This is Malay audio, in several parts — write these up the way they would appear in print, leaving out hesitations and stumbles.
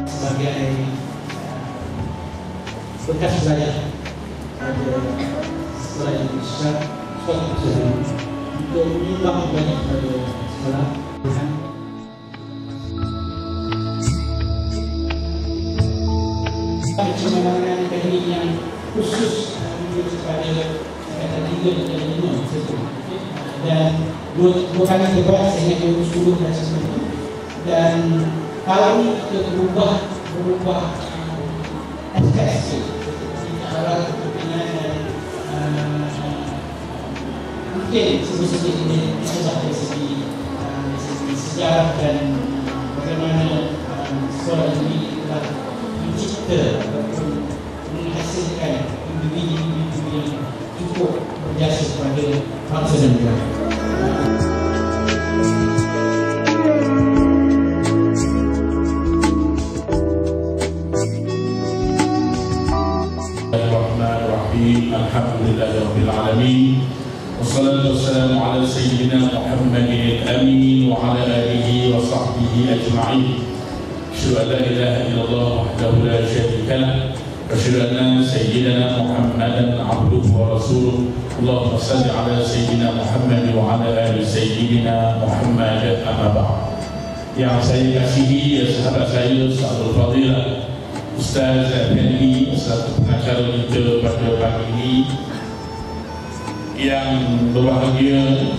Sebagai bekas belajar pada sekolah yang besar, sekolah besar untuk menyumbang banyak pada sekolah. Pengembangan teknik yang khusus kepada tingkatan 3 dan 5 dan dua kali debat sehingga 2010 dan 2010 dan kalau ini kita berubah SKS cara kepimpinan dan mungkin sedikit ini dari segi sejarah dan bagaimana sekolah ini telah mencipta ataupun menghasilkan individu yang cukup berjasa kepada bangsa dan negara. Alhamdulillahirabbil alamin. Wassalatu wassalamu ala sayyidina Muhammadin amin wa ala alihi wa sahbihi ajma'in. Asyhadu an la ilaha illallah wahdahu la syarika lah wa asyhadu anna sayyidina Muhammadan abduhu wa rasuluh. Allahumma shalli ala sayyidina Muhammad wa ala ali sayyidina Muhammad. Amma ba'd. Yang saya kasihi sahabat saya Ustazul Fadilah Ustaz Effendi selaku pengacara kita pada pagi ini, yang berbahagia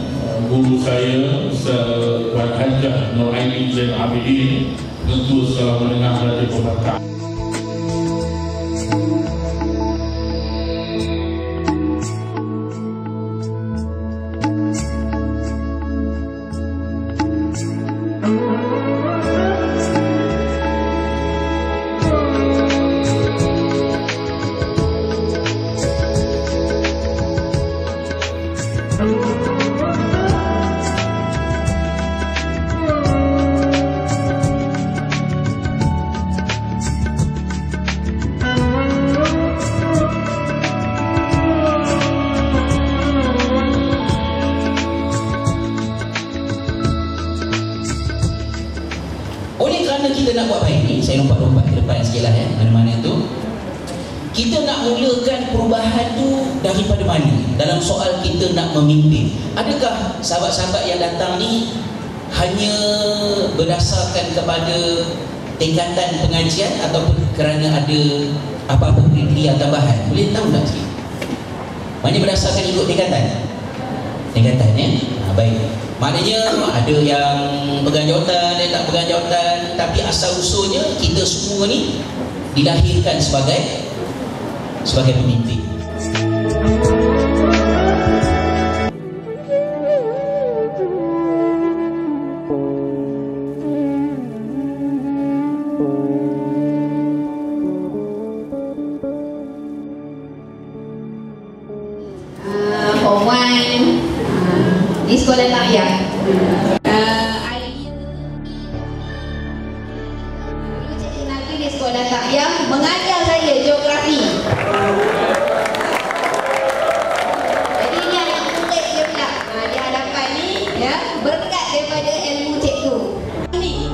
guru saya Ustaz Wan Hajjah Nur Aini Zain Abidin, tentu sekolah menengah Raja Pembangunan. Kita nak buat baik ni, saya lompat ke depan sikit lah ya, mana-mana tu kita nak mulakan perubahan tu daripada mana dalam soal kita nak memimpin. Adakah sahabat-sahabat yang datang ni hanya berdasarkan kepada tingkatan pengajian ataupun kerana ada apa-apa kriteria tambahan? Boleh tahu tak sikit? Maknanya berdasarkan ikut tingkatan ya? Baik. Maknanya ada yang pegang jawatan, ada yang tak pegang jawatan, tapi asal usulnya kita semua ni dilahirkan sebagai pemimpin. Form 1 di sekolah Takyah. Cikgu Nabi di sekolah Takyah mengajar saya geografi. Jadi ni anak murid dia pula di hadapan ni ya, berkat daripada ilmu cikgu. Ni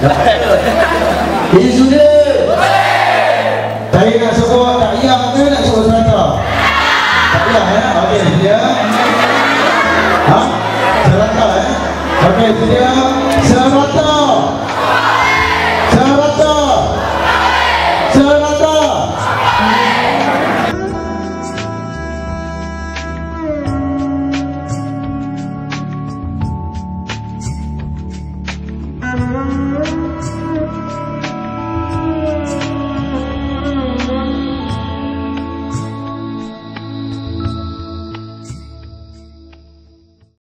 Ini sudah. Saya nak sebut tak yang ke nak sebut serata? Tak yang ya? Okey, sedia. Ha? Serata ya? Okey, sedia. Serata